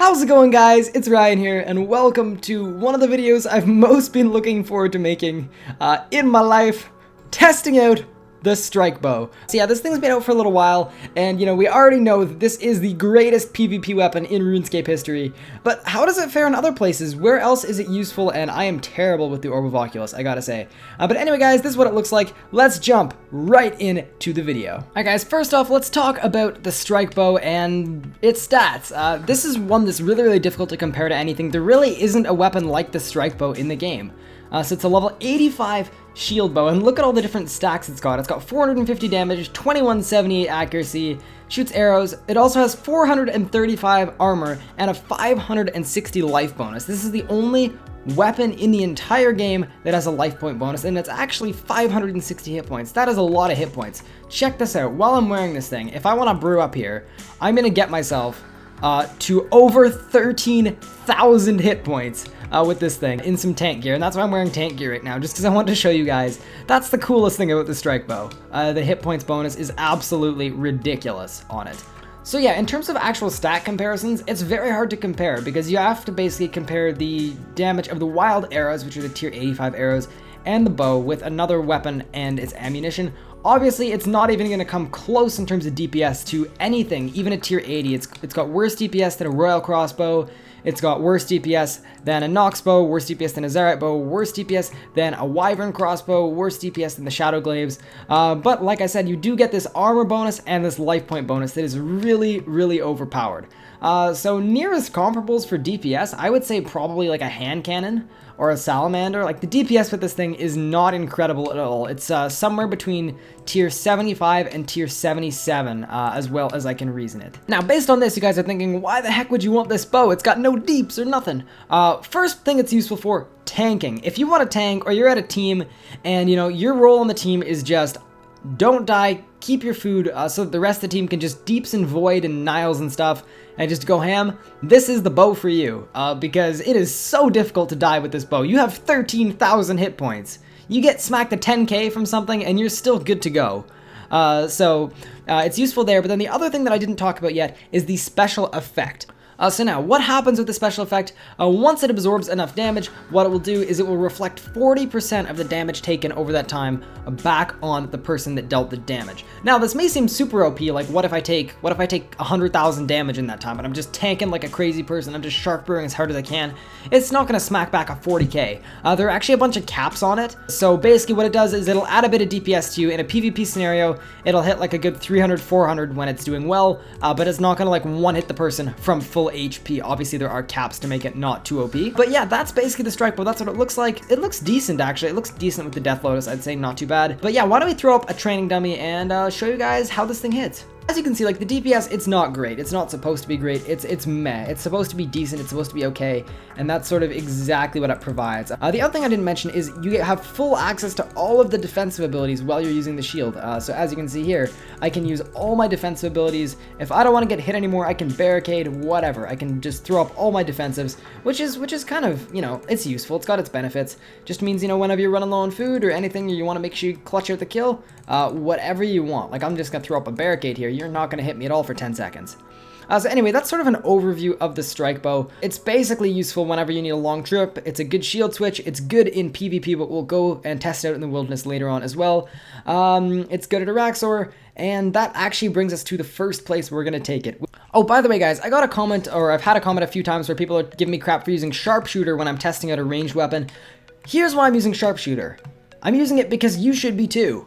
How's it going, guys? It's Ryan here, and welcome to one of the videos I've most been looking forward to making in my life, testing out the Strykebow. So yeah, this thing's been out for a little while, and you know, we already know that this is the greatest PvP weapon in RuneScape history, but how does it fare in other places? Where else is it useful? And I am terrible with the Orb of Oculus, I gotta say. But anyway, guys, this is what it looks like. Let's jump right into the video. Alright guys, first off, let's talk about the Strykebow and its stats. This is one that's really difficult to compare to anything. There really isn't a weapon like the Strykebow in the game. So it's a level 85 shield bow, and look at all the different stacks it's got. It's got 450 damage, 2178 accuracy, shoots arrows. It also has 435 armor and a 560 life bonus. This is the only weapon in the entire game that has a life point bonus, and it's actually 560 hit points. That is a lot of hit points. Check this out. While I'm wearing this thing, if I want to brew up here, I'm going to get myself to over 13,000 hit points with this thing in some tank gear, and that's why I'm wearing tank gear right now, just because I wanted to show you guys. That's the coolest thing about the Strykebow. The hit points bonus is absolutely ridiculous on it. So yeah, in terms of actual stat comparisons, it's very hard to compare because you have to basically compare the damage of the wild arrows, which are the tier 85 arrows, and the bow with another weapon and its ammunition. Obviously, it's not even going to come close in terms of DPS to anything, even a tier 80. It's got worse DPS than a Royal Crossbow. It's got worse DPS than a Nox bow, worse DPS than a Zarite bow, worse DPS than a Wyvern crossbow, worse DPS than the Shadow Glaives. But like I said, you do get this armor bonus and this life point bonus that is really overpowered. So nearest comparables for DPS, I would say probably like a hand cannon or a salamander. Like, the DPS with this thing is not incredible at all. It's somewhere between tier 75 and tier 77, as well as I can reason it. Now, based on this, you guys are thinking, why the heck would you want this bow? It's got no deeps or nothing. First thing it's useful for, tanking. If you want to tank, or you're at a team, and you know, your role on the team is just don't die, keep your food, so that the rest of the team can just deeps and void and niles and stuff, and just go ham, this is the bow for you, because it is so difficult to die with this bow. You have 13,000 hit points. You get smacked a 10k from something, and you're still good to go. So it's useful there, but then the other thing that I didn't talk about yet is the special effect. So now, what happens with the special effect? Once it absorbs enough damage, what it will do is it will reflect 40% of the damage taken over that time back on the person that dealt the damage. Now, this may seem super OP, like what if I take 100,000 damage in that time, and I'm just tanking like a crazy person, I'm just shark brewing as hard as I can. It's not going to smack back a 40k. There are actually a bunch of caps on it, so basically what it does is it'll add a bit of DPS to you. In a PvP scenario, it'll hit like a good 300, 400 when it's doing well, but it's not going to like one-hit the person from full HP. Obviously, there are caps to make it not too OP. But yeah, that's basically the Strykebow. That's what it looks like. It looks decent, actually. It looks decent with the Death Lotus. I'd say not too bad. But yeah, why don't we throw up a training dummy and show you guys how this thing hits. As you can see, like, the DPS, it's not great. It's not supposed to be great. It's meh. It's supposed to be decent. It's supposed to be okay. And that's sort of exactly what it provides. The other thing I didn't mention is you have full access to all of the defensive abilities while you're using the shield. So as you can see here, I can use all my defensive abilities. If I don't want to get hit anymore, I can barricade, whatever. I can just throw up all my defensives, which is kind of, you know, it's useful. It's got its benefits. Just means, you know, whenever you're running low on food or anything, you want to make sure you clutch out the kill, whatever you want. Like, I'm just going to throw up a barricade here. You're not going to hit me at all for 10 seconds. So anyway, that's sort of an overview of the Strykebow. It's basically useful whenever you need a long trip. It's a good shield switch. It's good in PvP, but we'll go and test it out in the wilderness later on as well. It's good at Araxxor, and that actually brings us to the first place we're going to take it. Oh, by the way, guys, I got a comment, or I've had a comment a few times where people are giving me crap for using Sharpshooter when I'm testing out a ranged weapon. Here's why I'm using Sharpshooter. I'm using it because you should be too.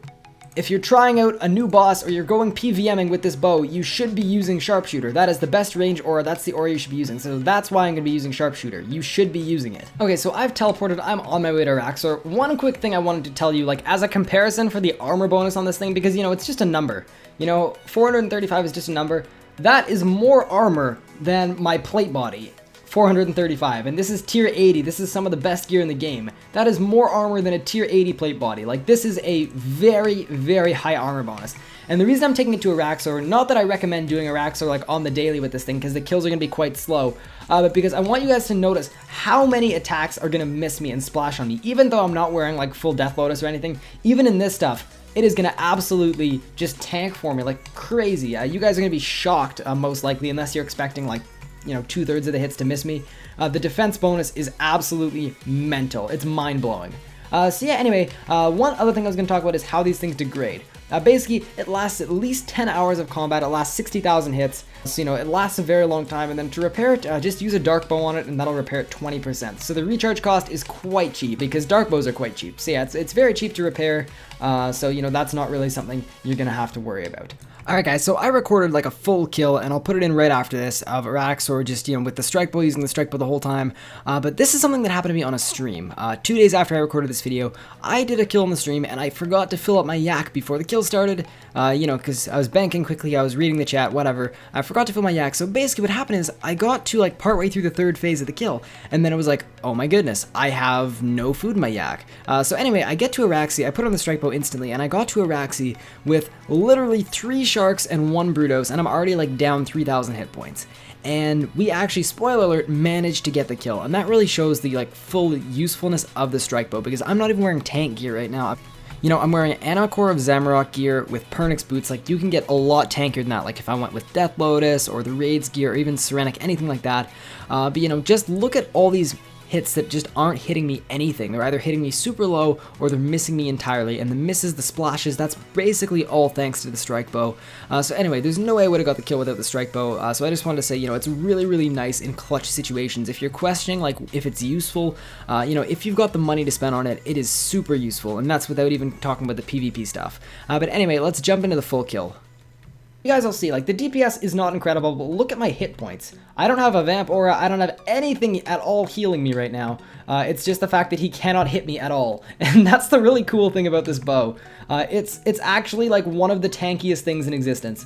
If you're trying out a new boss or you're going PVMing with this bow, you should be using Sharpshooter. That is the best range aura, that's the aura you should be using. So that's why I'm going to be using Sharpshooter. You should be using it. Okay, so I've teleported, I'm on my way to Araxxor. One quick thing I wanted to tell you, like, as a comparison for the armor bonus on this thing, because, you know, it's just a number. You know, 435 is just a number. That is more armor than my plate body. 435, and this is tier 80. This is some of the best gear in the game. That is more armor than a tier 80 plate body. Like, this is a very high armor bonus. And the reason I'm taking it to Araxxor, not that I recommend doing Araxxor like on the daily with this thing, because the kills are going to be quite slow, but because I want you guys to notice how many attacks are going to miss me and splash on me. Even though I'm not wearing like full Death Lotus or anything, even in this stuff, it is going to absolutely just tank for me like crazy. You guys are going to be shocked, most likely, unless you're expecting like 2/3 of the hits to miss me. The defense bonus is absolutely mental. It's mind-blowing. So yeah, anyway, one other thing I was going to talk about is how these things degrade. Basically, it lasts at least 10 hours of combat. It lasts 60,000 hits. So, it lasts a very long time. And then to repair it, just use a dark bow on it, and that'll repair it 20%. So the recharge cost is quite cheap because dark bows are quite cheap. So yeah, it's very cheap to repair. So, that's not really something you're going to have to worry about. Alright guys, so I recorded like a full kill, and I'll put it in right after this, of Araxxor, just, with the Strykebow, using the Strykebow the whole time. But this is something that happened to me on a stream. 2 days after I recorded this video, I did a kill on the stream, and I forgot to fill up my yak before the kill started, because I was banking quickly, I was reading the chat, whatever. I forgot to fill my yak, so basically what happened is, I got to like partway through the 3rd phase of the kill, and then it was like, oh my goodness, I have no food in my yak. So anyway, I get to Araxxor, I put on the Strykebow instantly, and I got to Araxxor with literally 3 sharks and 1 Brutos, and I'm already like down 3,000 hit points. And we actually, spoiler alert, managed to get the kill, and that really shows the like full usefulness of the Strykebow, because I'm not even wearing tank gear right now. I'm wearing an Anacore of Zamorak gear with Pernix boots. Like, you can get a lot tankier than that, like if I went with Death Lotus or the Raids gear or even Serenic, anything like that. But just look at all these hits that just aren't hitting me anything. They're either hitting me super low or they're missing me entirely, and the misses, the splashes, that's basically all thanks to the Strykebow. So anyway, there's no way I would have got the kill without the Strykebow, so I just wanted to say, it's really, really nice in clutch situations. If you're questioning, like, if it's useful, if you've got the money to spend on it, it is super useful, and that's without even talking about the PvP stuff. But anyway, let's jump into the full kill. You guys will see, like, the DPS is not incredible, but look at my hit points. I don't have a Vamp Aura, I don't have anything at all healing me right now. It's just the fact that he cannot hit me at all. And that's the really cool thing about this bow. It's actually, like, one of the tankiest things in existence.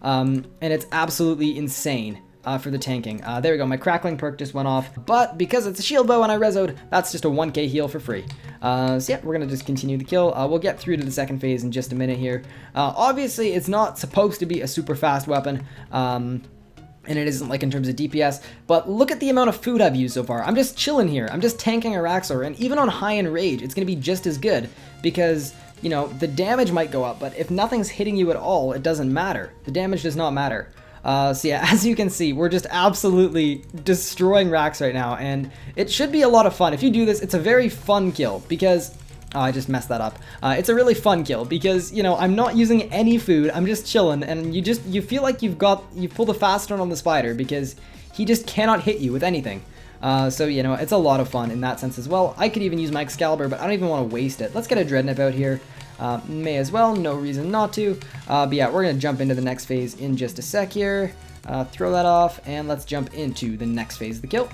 And it's absolutely insane. For the tanking. There we go, my crackling perk just went off, but because it's a shield bow and I resoed, that's just a 1k heal for free. So yeah, we're gonna just continue the kill. We'll get through to the 2nd phase in just a minute here. Obviously, it's not supposed to be a super fast weapon, and it isn't like in terms of DPS, but look at the amount of food I've used so far. I'm just chilling here, I'm just tanking Araxxor, and even on high in rage, it's gonna be just as good, because the damage might go up, but if nothing's hitting you at all, it doesn't matter. The damage does not matter. So yeah, as you can see, we're just absolutely destroying Rax right now, and it should be a lot of fun. If you do this, it's a very fun kill, because... Oh, I just messed that up. It's a really fun kill, because, I'm not using any food, I'm just chilling, and you feel like you've pulled a fast one on the spider, because he just cannot hit you with anything. So, it's a lot of fun in that sense as well. I could even use my Excalibur, but I don't even want to waste it. Let's get a Dreadnought out here. May as well, no reason not to. But yeah, we're going to jump into the next phase in just a sec here. Throw that off, and let's jump into the next phase of the kill.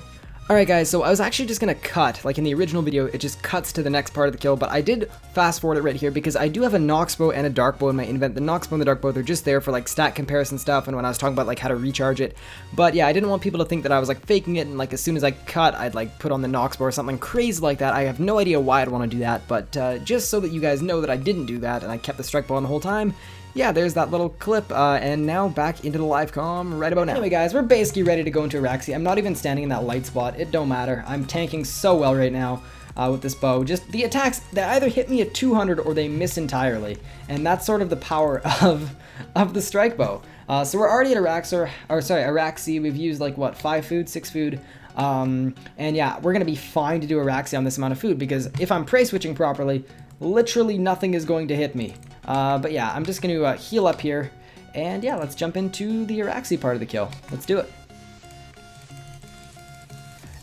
Alright guys, so I was actually just going to cut, like in the original video, it just cuts to the next part of the kill, but I did fast forward it right here because I do have a Nox bow and a dark bow in my invent. The Nox bow and the dark bow, they're just there for like stat comparison stuff and when I was talking about like how to recharge it. But yeah, I didn't want people to think that I was like faking it and like as soon as I cut, I'd like put on the Nox bow or something crazy like that. I have no idea why I'd want to do that, but just so that you guys know that I didn't do that and I kept the Strykebow on the whole time. Yeah, there's that little clip, and now back into the live comm right about now. Anyway guys, we're basically ready to go into Araxxor. I'm not even standing in that light spot, it don't matter. I'm tanking so well right now with this bow. Just the attacks, they either hit me at 200 or they miss entirely. And that's sort of the power of the Strykebow. So we're already at Araxxor. We've used like, what, 5 food, 6 food. And yeah, we're gonna be fine to do Araxxor on this amount of food because if I'm prey switching properly, literally nothing is going to hit me. But yeah, I'm just going to heal up here, and yeah, let's jump into the Araxxor part of the kill. Let's do it.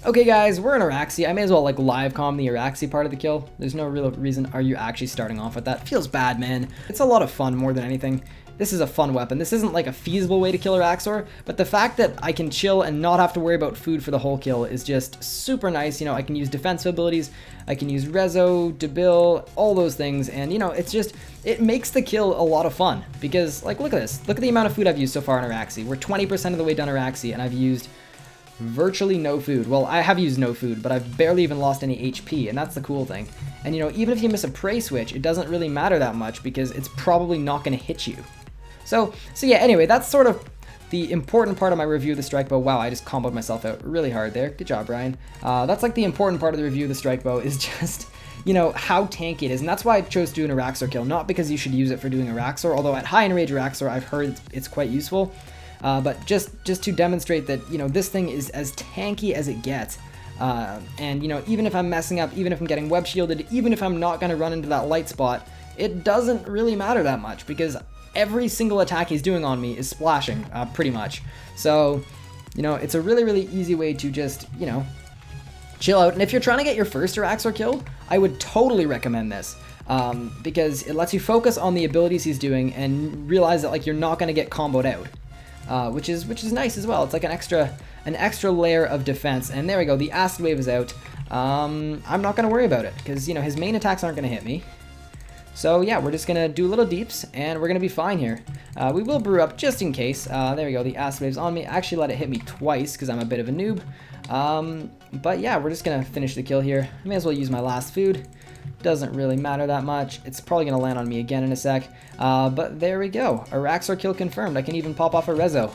Okay guys, we're in Araxxor. I may as well like live comm the Araxxor part of the kill. There's no real reason are you actually starting off with that. Feels bad, man. It's a lot of fun more than anything. This is a fun weapon. This isn't like a feasible way to kill Araxxor, but the fact that I can chill and not have to worry about food for the whole kill is just super nice. I can use defensive abilities, I can use Rezo, Debil, all those things, and it makes the kill a lot of fun because, like, look at this. Look at the amount of food I've used so far in Araxxor. We're 20% of the way done Araxxor, and I've used virtually no food. Well, I have used no food, but I've barely even lost any HP, and that's the cool thing. And even if you miss a prey switch, it doesn't really matter that much because it's probably not going to hit you. So yeah, anyway, that's sort of the important part of my review of the Strykebow. Wow, I just comboed myself out really hard there. Good job, Brian. That's like the important part of the review of the Strykebow is just, how tanky it is. And that's why I chose to do an Araxxor kill, not because you should use it for doing Araxxor, although at high enrage Araxxor, I've heard it's quite useful. but just to demonstrate that, you know, this thing is as tanky as it gets. And, you know, even if I'm messing up, even if I'm getting web shielded, even if I'm not going to run into that light spot, it doesn't really matter that much because every single attack he's doing on me is splashing, pretty much. So, you know, it's a really, really easy way to just, you know, chill out. And if you're trying to get your first Araxxor kill, I would totally recommend this. Because it lets you focus on the abilities he's doing and realize that, like, you're not going to get comboed out, which is nice as well. It's like an extra layer of defense. And there we go, the acid wave is out. I'm not going to worry about it because, you know, his main attacks aren't going to hit me. So yeah, we're just gonna do little deeps and we're gonna be fine here. We will brew up just in case. There we go, the acid wave's on me. I actually let it hit me twice because I'm a bit of a noob. But yeah, we're just gonna finish the kill here. I may as well use my last food. Doesn't really matter that much. It's probably gonna land on me again in a sec. But there we go, Araxxor kill confirmed. I can even pop off a rezo.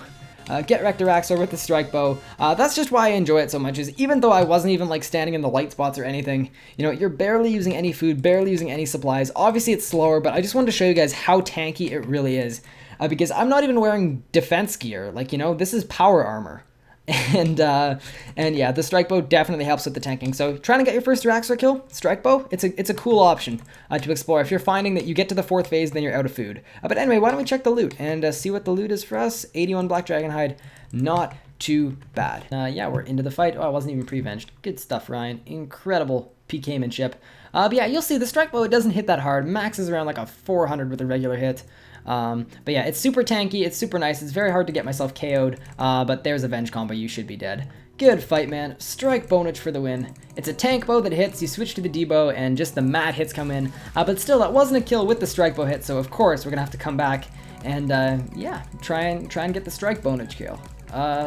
Get wrecked Araxxor with the Strykebow. That's just why I enjoy it so much, is even though I wasn't even like standing in the light spots or anything, you know, you're barely using any food, barely using any supplies. Obviously it's slower, but I just wanted to show you guys how tanky it really is. Because I'm not even wearing defense gear, like, you know, this is power armor. And yeah, the Strykebow definitely helps with the tanking. So trying to get your first Araxxor kill, Strykebow, it's a cool option to explore. If you're finding that you get to the 4th phase, then you're out of food. But anyway, why don't we check the loot and see what the loot is for us. 81 Black Dragon Hide, not too bad. Yeah, we're into the fight. Oh, I wasn't even pre-venged. Good stuff, Ryan. Incredible PKmanship. But yeah, you'll see the Strykebow, it doesn't hit that hard. Max is around like a 400 with a regular hit. But yeah, it's super tanky, it's super nice, it's very hard to get myself KO'd, but there's a Venge combo, you should be dead. Good fight, man. Strykebownage for the win. It's a tank bow that hits, you switch to the D-bow, and just the mad hits come in. But still, that wasn't a kill with the Strykebow hit, so of course we're gonna have to come back and, yeah, try and get the Strykebownage kill.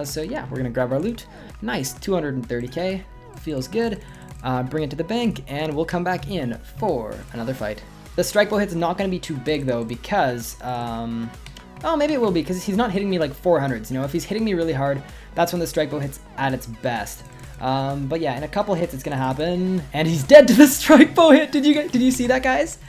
So yeah, we're gonna grab our loot. Nice, 230k, feels good. Bring it to the bank, and we'll come back in for another fight. The Strykebow hit's not going to be too big though because, oh, maybe it will be because he's not hitting me like 400s, you know. If he's hitting me really hard, that's when the Strykebow hit's at its best. But yeah, in a couple hits it's going to happen, and he's dead to the Strykebow hit. Did you see that, guys?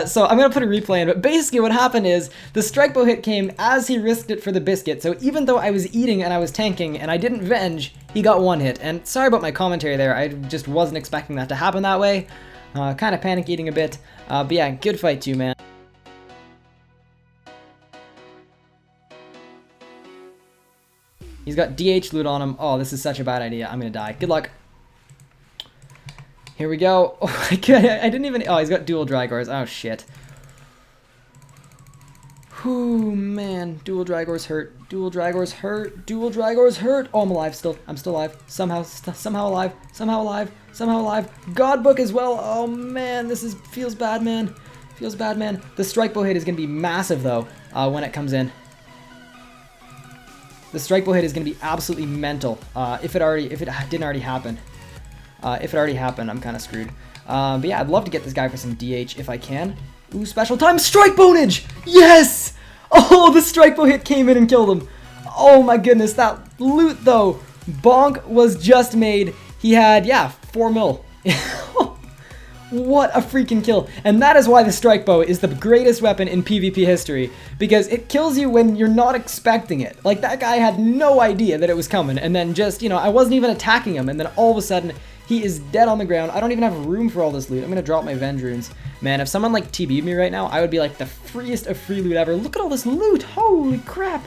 So I'm going to put a replay in, but basically what happened is the Strykebow hit came as he risked it for the biscuit. So even though I was eating and I was tanking and I didn't venge, he got one hit. And sorry about my commentary there, I just wasn't expecting that to happen that way. Kind of panic eating a bit, but yeah, good fight too, man. He's got DH loot on him. Oh, this is such a bad idea. I'm gonna die. Good luck. Here we go. Oh my god, I didn't even... Oh, he's got dual Drygors. Oh, shit. Whew, man. Dual Drygors hurt. Dual Drygors hurt. Dual Drygors hurt. Oh, I'm alive still. I'm still alive. Somehow alive. Somehow alive. Somehow alive. Godbook as well. Oh, man. This feels bad, man. Feels bad, man. The Strykebow hit is going to be massive, though, when it comes in. The Strykebow hit is going to be absolutely mental. If it didn't already happen. If it already happened, I'm kind of screwed. But yeah, I'd love to get this guy for some DH if I can. Ooh, special time Strykebownage! Yes! Oh, the Strykebow hit came in and killed him. Oh my goodness, that loot though. Bonk was just made. He had, yeah, 4 mil. What a freaking kill. And that is why the Strykebow is the greatest weapon in PvP history. Because it kills you when you're not expecting it. Like, that guy had no idea that it was coming. And then just, you know, I wasn't even attacking him. And then all of a sudden, he is dead on the ground. I don't even have room for all this loot. I'm gonna drop my Venge runes. Man, if someone like TB'd me right now, I would be like the freest of free loot ever. Look at all this loot. Holy crap.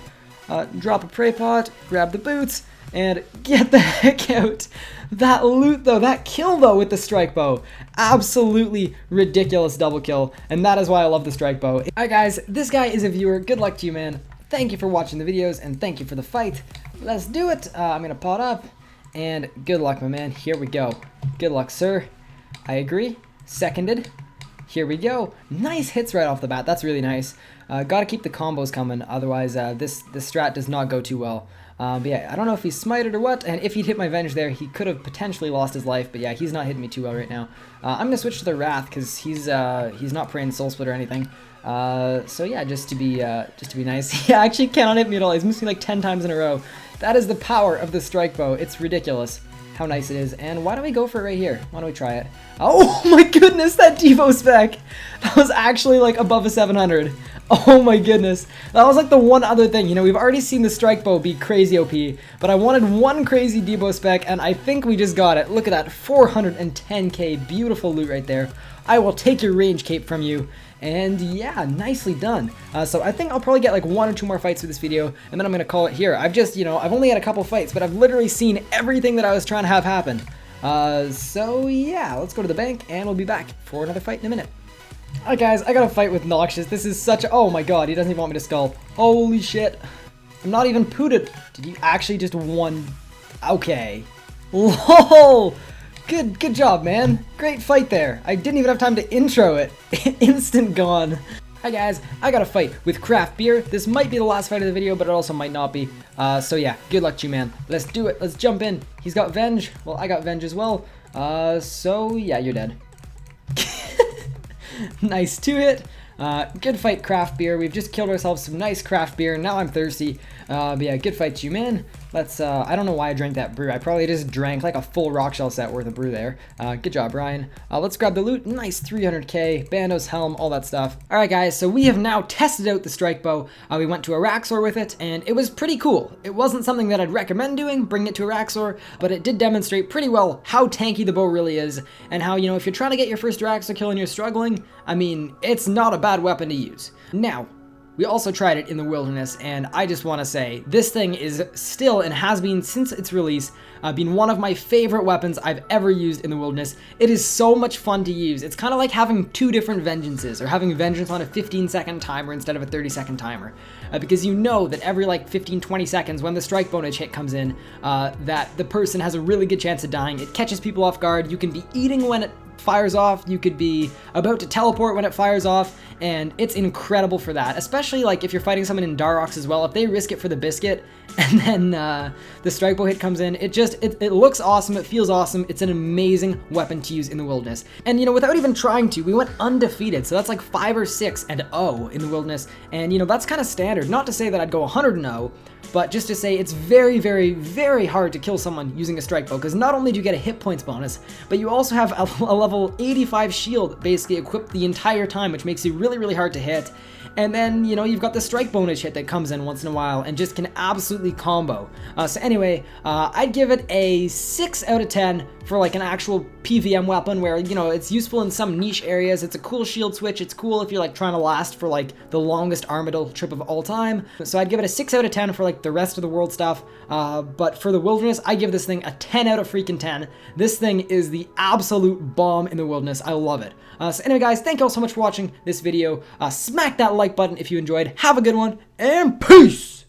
Drop a prey pot, grab the boots, and get the heck out. That loot though, that kill though with the Strykebow, absolutely ridiculous double kill, and that is why I love the Strykebow. Alright guys, this guy is a viewer. Good luck to you, man. Thank you for watching the videos, and thank you for the fight. Let's do it. I'm gonna pot up. And good luck, my man. Here we go. Good luck, sir. I agree. Seconded. Here we go. Nice hits right off the bat. That's really nice. Gotta keep the combos coming. Otherwise, this strat does not go too well. But yeah, I don't know if he's smited or what. And if he'd hit my Venge there, he could have potentially lost his life. But yeah, he's not hitting me too well right now. I'm gonna switch to the Wrath because he's not praying Soul Split or anything. So yeah, just to be nice. He actually cannot hit me at all. He's missed me like 10 times in a row. That is the power of the Strykebow. It's ridiculous how nice it is. And why don't we go for it right here? Why don't we try it? Oh my goodness, that Devo spec! That was actually like above a 700. Oh my goodness. That was like the one other thing. You know, we've already seen the Strykebow be crazy OP, but I wanted one crazy Debo spec, and I think we just got it. Look at that, 410k, beautiful loot right there. I will take your range cape from you. And yeah, nicely done. So I think I'll probably get like 1 or 2 more fights with this video, and then I'm gonna call it here. I've just, you know, I've only had a couple fights, but I've literally seen everything that I was trying to have happen. So yeah, let's go to the bank, and we'll be back for another fight in a minute. Alright guys, I got a fight with Noxious. This is such a— oh my god, he doesn't even want me to skull. Holy shit. I'm not even pooted. Did you actually just won? Okay. LOL! Good job, man. Great fight there. I didn't even have time to intro it. Instant gone. Hi guys, I got a fight with Craft Beer. This might be the last fight of the video, but it also might not be. So yeah, good luck to you, man. Let's do it. Let's jump in. He's got Venge. Well, I got Venge as well. So yeah, you're dead. Nice 2-hit. Good fight, Craft Beer. We've just killed ourselves some nice craft beer. Now I'm thirsty. But yeah, good fight to you, man. Let's, I don't know why I drank that brew. I probably just drank like a full rock shell set worth of brew there. Good job, Ryan. Let's grab the loot. Nice 300k, Bando's helm, all that stuff. All right, guys, so we have now tested out the Strykebow. We went to Araxxor with it, and it was pretty cool. It wasn't something that I'd recommend doing, bringing it to Araxxor, but it did demonstrate pretty well how tanky the bow really is, and how, you know, if you're trying to get your first Araxxor kill and you're struggling, I mean, it's not a bad weapon to use. Now, we also tried it in the wilderness, and I just want to say, this thing is still, and has been since its release, been one of my favorite weapons I've ever used in the wilderness. It is so much fun to use. It's kind of like having 2 different vengeances, or having vengeance on a 15-second timer instead of a 30-second timer. Because you know that every like 15-20 seconds when the strike bonus hit comes in, that the person has a really good chance of dying. It catches people off guard. You can be eating when it fires off, you could be about to teleport when it fires off, and it's incredible for that, especially like if you're fighting someone in Darox as well. If they risk it for the biscuit and then the Strykebow hit comes in, it looks awesome, it feels awesome. It's an amazing weapon to use in the wilderness, and you know, without even trying to, we went undefeated. So that's like 5 or 6 and 0 in the wilderness, and you know, that's kind of standard. Not to say that I'd go 100 and 0, but just to say it's very, very, very hard to kill someone using a Strykebow, because not only do you get a hit points bonus, but you also have a level 85 shield basically equipped the entire time, which makes you really, really hard to hit. And then, you know, you've got the strike bonus hit that comes in once in a while and just can absolutely combo. So anyway, I'd give it a 6 out of 10 for like an actual PVM weapon where, you know, it's useful in some niche areas. It's a cool shield switch. It's cool if you're like trying to last for like the longest Armadyl trip of all time. So I'd give it a 6 out of 10 for like the rest of the world stuff. But for the wilderness, I give this thing a 10 out of freaking 10. This thing is the absolute bomb in the wilderness. I love it. So anyway, guys, thank you all so much for watching this video. Smack that like button if you enjoyed. Have a good one, and peace!